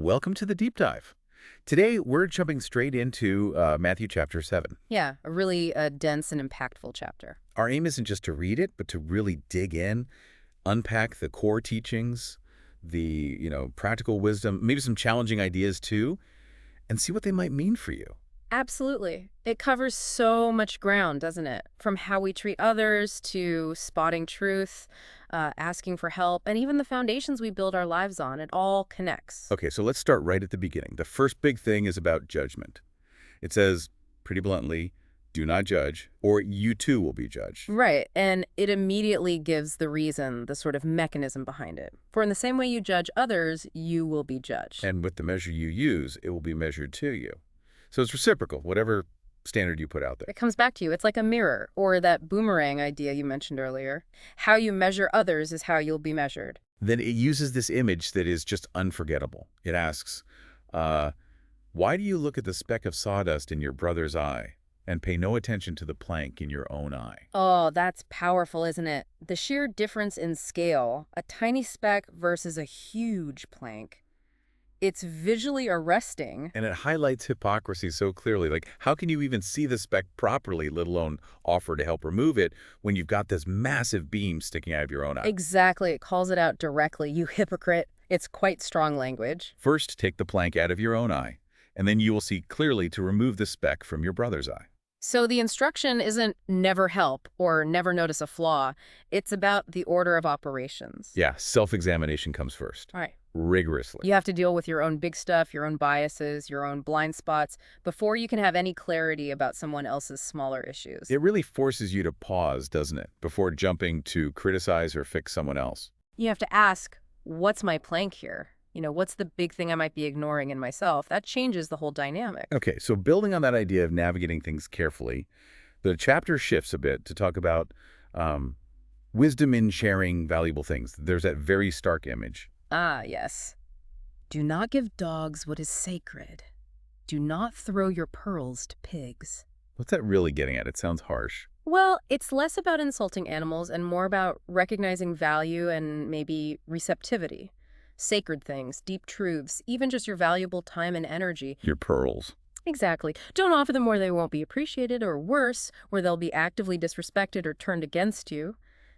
Welcome to the deep dive. Today, we're jumping straight into Matthew chapter 7. Yeah, a really dense and impactful chapter. Our aim isn't just to read it, but to really dig in, unpack the core teachings, the, practical wisdom, maybe some challenging ideas too, and see what they might mean for you. Absolutely. It covers so much ground, doesn't it? From how we treat others to spotting truth, asking for help, and even the foundations we build our lives on. It all connects. Okay, so let's start right at the beginning. The first big thing is about judgment. It says, pretty bluntly, do not judge, or you too will be judged. Right, and it immediately gives the reason, the sort of mechanism behind it. For in the same way you judge others, you will be judged. And with the measure you use, it will be measured to you. So it's reciprocal, whatever standard you put out there. It comes back to you. It's like a mirror, or that boomerang idea you mentioned earlier. How you measure others is how you'll be measured. Then it uses this image that is just unforgettable. It asks, why do you look at the speck of sawdust in your brother's eye and pay no attention to the plank in your own eye? Oh, that's powerful, isn't it? The sheer difference in scale, a tiny speck versus a huge plank. It's visually arresting. And it highlights hypocrisy so clearly. Like, how can you even see the speck properly, let alone offer to help remove it, when you've got this massive beam sticking out of your own eye? Exactly. It calls it out directly. You hypocrite. It's quite strong language. First, take the plank out of your own eye, and then you will see clearly to remove the speck from your brother's eye. So the instruction isn't never help or never notice a flaw. It's about the order of operations. Yeah, self-examination comes first. All right. Rigorously. You have to deal with your own big stuff, your own biases, your own blind spots, before you can have any clarity about someone else's smaller issues. It really forces you to pause, doesn't it, before jumping to criticize or fix someone else. You have to ask, what's my plank here? What's the big thing I might be ignoring in myself? That changes the whole dynamic. Okay, so building on that idea of navigating things carefully, the chapter shifts a bit to talk about wisdom in sharing valuable things. There's that very stark image. Ah, yes. Do not give dogs what is sacred. Do not throw your pearls to pigs. What's that really getting at? It sounds harsh. Well, it's less about insulting animals and more about recognizing value and maybe receptivity. Sacred things, deep truths, even just your valuable time and energy. Your pearls. Exactly. Don't offer them where they won't be appreciated, or worse, where they'll be actively disrespected or turned against you.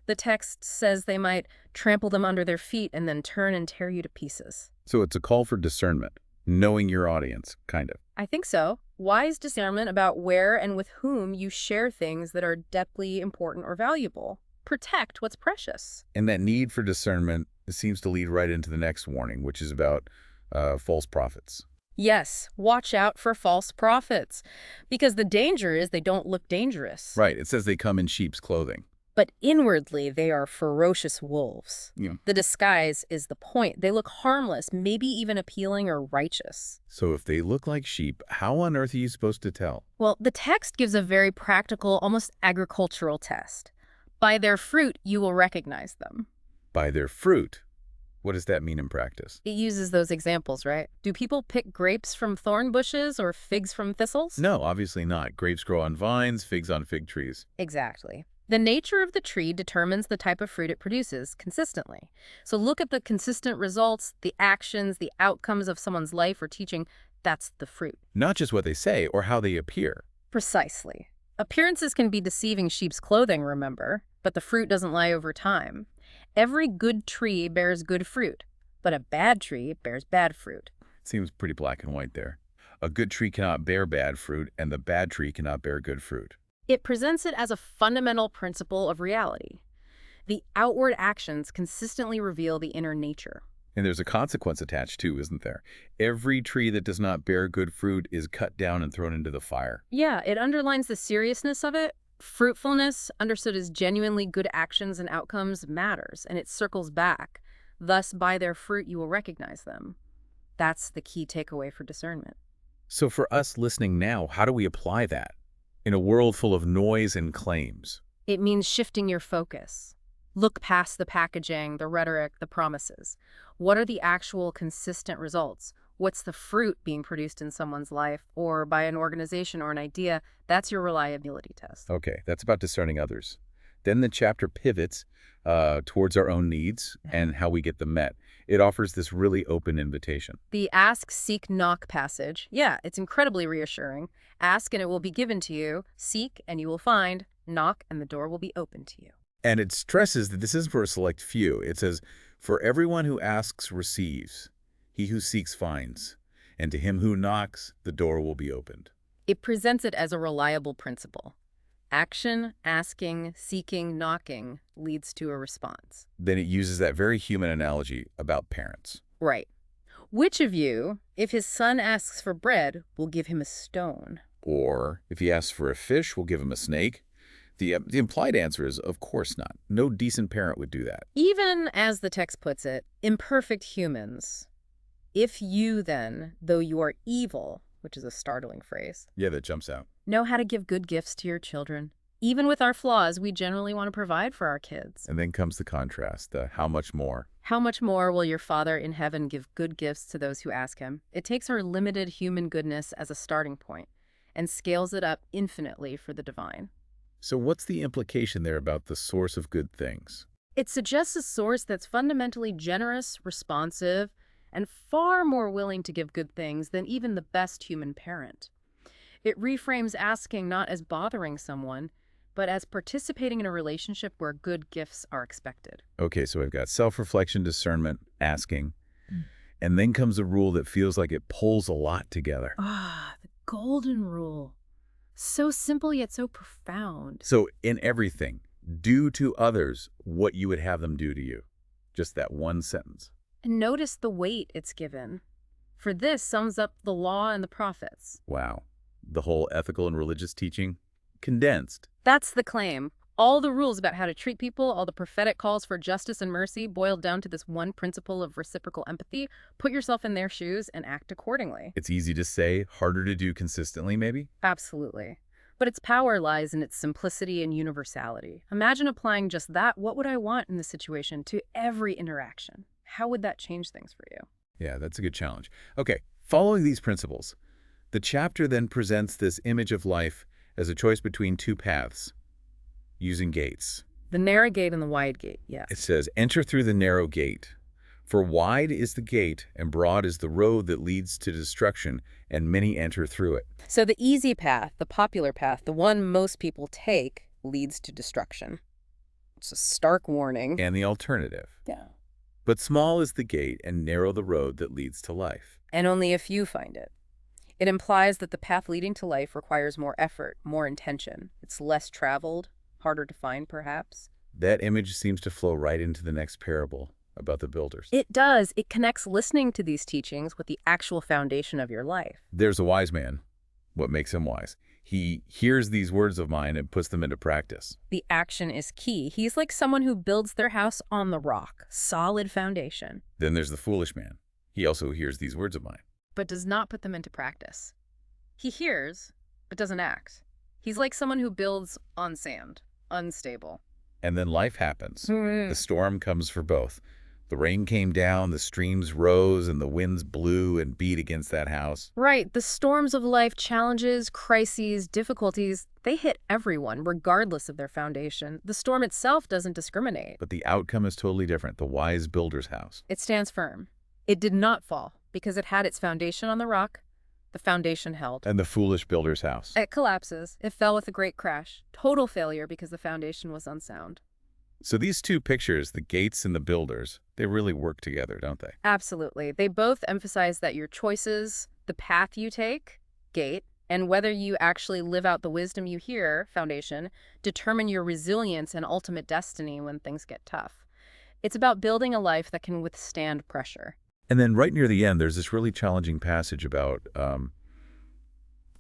The text says they might trample them under their feet and then turn and tear you to pieces. So it's a call for discernment, knowing your audience, kind of. I think so. Wise discernment about where and with whom you share things that are deeply important or valuable. Protect what's precious. And that need for discernment seems to lead right into the next warning, which is about false prophets. Yes, watch out for false prophets, because the danger is they don't look dangerous. Right. It says they come in sheep's clothing. But inwardly, they are ferocious wolves. Yeah. The disguise is the point. They look harmless, maybe even appealing or righteous. So if they look like sheep, how on earth are you supposed to tell? Well, the text gives a very practical, almost agricultural test. By their fruit, you will recognize them. By their fruit. What does that mean in practice? It uses those examples, right? Do people pick grapes from thorn bushes or figs from thistles? No, obviously not. Grapes grow on vines, figs on fig trees. Exactly. The nature of the tree determines the type of fruit it produces consistently. So look at the consistent results, the actions, the outcomes of someone's life or teaching. That's the fruit. Not just what they say or how they appear. Precisely. Appearances can be deceiving sheep's clothing, remember, but the fruit doesn't lie over time. Every good tree bears good fruit, but a bad tree bears bad fruit. Seems pretty black and white there. A good tree cannot bear bad fruit, and the bad tree cannot bear good fruit. It presents it as a fundamental principle of reality. The outward actions consistently reveal the inner nature. And there's a consequence attached too, isn't there? Every tree that does not bear good fruit is cut down and thrown into the fire. Yeah, it underlines the seriousness of it. Fruitfulness, understood as genuinely good actions and outcomes, matters, and it circles back. Thus, by their fruit, you will recognize them. That's the key takeaway for discernment. So for us listening now, how do we apply that in a world full of noise and claims? It means shifting your focus. Look past the packaging, the rhetoric, the promises. What are the actual consistent results? What's the fruit being produced in someone's life or by an organization or an idea? That's your reliability test. Okay, that's about discerning others. Then the chapter pivots towards our own needs and how we get them met. It offers this really open invitation. The ask, seek, knock passage. Yeah, it's incredibly reassuring. Ask and it will be given to you. Seek and you will find. Knock and the door will be open to you. And it stresses that this isn't for a select few. It says, "For everyone who asks receives, he who seeks finds, and to him who knocks, the door will be opened." It presents it as a reliable principle. Action, asking, seeking, knocking leads to a response. Then it uses that very human analogy about parents. Right. Which of you, if his son asks for bread, will give him a stone? Or, if he asks for a fish, we'll give him a snake. The implied answer is, of course not. No decent parent would do that. Even, as the text puts it, imperfect humans. If you then, though you are evil, which is a startling phrase, Yeah, that jumps out. know how to give good gifts to your children. Even with our flaws, we generally want to provide for our kids. And then comes the contrast, the how much more. How much more will your Father in heaven give good gifts to those who ask him? It takes our limited human goodness as a starting point and scales it up infinitely for the divine. So what's the implication there about the source of good things? It suggests a source that's fundamentally generous, responsive, and far more willing to give good things than even the best human parent. It reframes asking not as bothering someone, but as participating in a relationship where good gifts are expected. Okay, so I've got self-reflection, discernment, asking, and then comes a rule that feels like it pulls a lot together. Ah, the golden rule. So simple yet so profound. So in everything, do to others what you would have them do to you. Just that one sentence. And notice the weight it's given. For this sums up the law and the prophets. Wow. The whole ethical and religious teaching condensed. That's the claim. All the rules about how to treat people, all the prophetic calls for justice and mercy boiled down to this one principle of reciprocal empathy. Put yourself in their shoes and act accordingly. It's easy to say, harder to do consistently, maybe? Absolutely. But its power lies in its simplicity and universality. Imagine applying just that, what would I want in this situation, to every interaction. How would that change things for you? Yeah, that's a good challenge. Okay, following these principles, the chapter then presents this image of life as a choice between two paths, using gates. The narrow gate and the wide gate, yes. It says, "Enter through the narrow gate. For wide is the gate, and broad is the road that leads to destruction, and many enter through it." So the easy path, the popular path, the one most people take, leads to destruction. It's a stark warning. And the alternative. Yeah. But small is the gate, and narrow the road that leads to life. And only a few find it. It implies that the path leading to life requires more effort, more intention. It's less traveled, harder to find, perhaps. That image seems to flow right into the next parable about the builders. It does. It connects listening to these teachings with the actual foundation of your life. There's a wise man. What makes him wise? He hears these words of mine and puts them into practice. The action is key. He's like someone who builds their house on the rock, solid foundation, Then there's the foolish man. He also hears these words of mine. but does not put them into practice. He hears, but doesn't act. He's like someone who builds on sand, unstable. And then life happens. The storm comes for both. The rain came down, the streams rose, and the winds blew and beat against that house. Right. The storms of life, challenges, crises, difficulties, they hit everyone, regardless of their foundation. The storm itself doesn't discriminate. But the outcome is totally different. The wise builder's house. It stands firm. It did not fall because it had its foundation on the rock. The foundation held. And the foolish builder's house. It collapses. It fell with a great crash. Total failure because the foundation was unsound. So these two pictures, the gates and the builders, they really work together, don't they? Absolutely. They both emphasize that your choices, the path you take, gate, and whether you actually live out the wisdom you hear, foundation, determine your resilience and ultimate destiny when things get tough. It's about building a life that can withstand pressure. And then right near the end, there's this really challenging passage about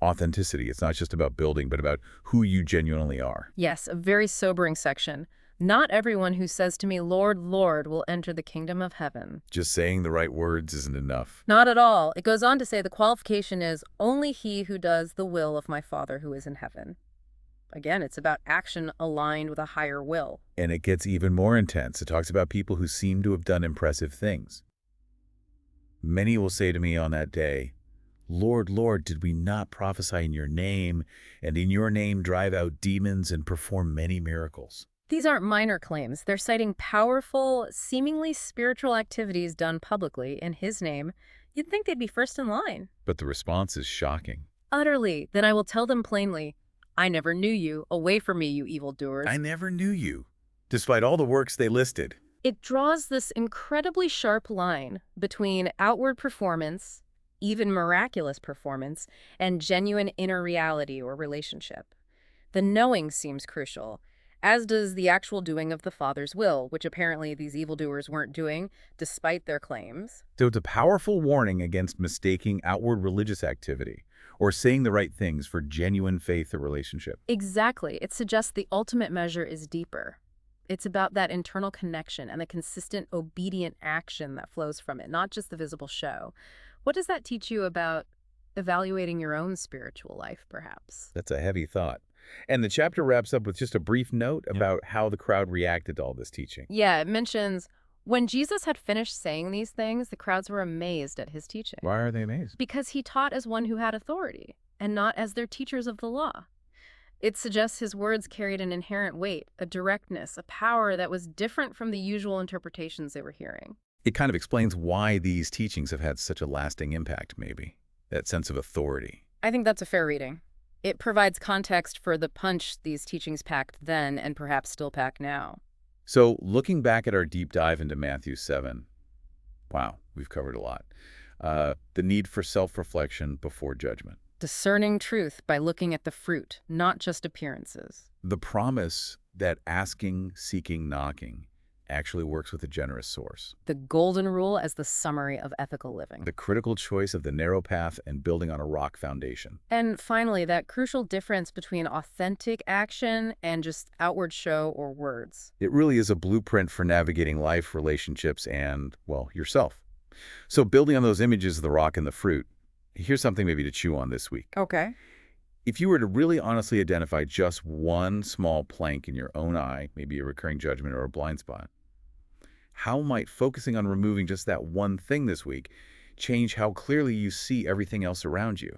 authenticity. It's not just about building, but about who you genuinely are. Yes, a very sobering section. Not everyone who says to me, "Lord, Lord," will enter the kingdom of heaven. Just saying the right words isn't enough. Not at all. It goes on to say the qualification is only he who does the will of my Father who is in heaven. Again, it's about action aligned with a higher will. And it gets even more intense. It talks about people who seem to have done impressive things. Many will say to me on that day, "Lord, Lord, did we not prophesy in your name, and in your name drive out demons and perform many miracles?" These aren't minor claims. They're citing powerful, seemingly spiritual activities done publicly in his name. You'd think they'd be first in line. But the response is shocking. Utterly. Then I will tell them plainly, I never knew you. Away from me, you I evildoers. never knew you, despite all the works they listed. It draws this incredibly sharp line between outward performance, even miraculous performance, and genuine inner reality or relationship. The knowing seems crucial, as does the actual doing of the Father's will, which apparently these evildoers weren't doing, despite their claims. So it's a powerful warning against mistaking outward religious activity or saying the right things for genuine faith or relationship. Exactly. It suggests the ultimate measure is deeper. It's about that internal connection and the consistent, obedient action that flows from it, not just the visible show. What does that teach you about evaluating your own spiritual life, perhaps? That's a heavy thought. And the chapter wraps up with just a brief note about how the crowd reacted to all this teaching. Yeah, it mentions when Jesus had finished saying these things, the crowds were amazed at his teaching Why are they amazed? because he taught as one who had authority and not as their teachers of the law. It suggests his words carried an inherent weight, a directness, a power that was different from the usual interpretations they were hearing. It kind of explains why these teachings have had such a lasting impact, maybe. That sense of authority. I think that's a fair reading. It provides context for the punch these teachings packed then and perhaps still pack now. So, looking back at our deep dive into Matthew 7, wow, we've covered a lot. The need for self-reflection before judgment. Discerning truth by looking at the fruit, not just appearances. The promise that asking, seeking, knocking actually works with a generous source. The golden rule as the summary of ethical living. The critical choice of the narrow path and building on a rock foundation. And finally, that crucial difference between authentic action and just outward show or words. It really is a blueprint for navigating life, relationships, and, well, yourself. So building on those images of the rock and the fruit, here's something maybe to chew on this week. Okay. If you were to really honestly identify just one small plank in your own eye, maybe a recurring judgment or a blind spot, how might focusing on removing just that one thing this week change how clearly you see everything else around you?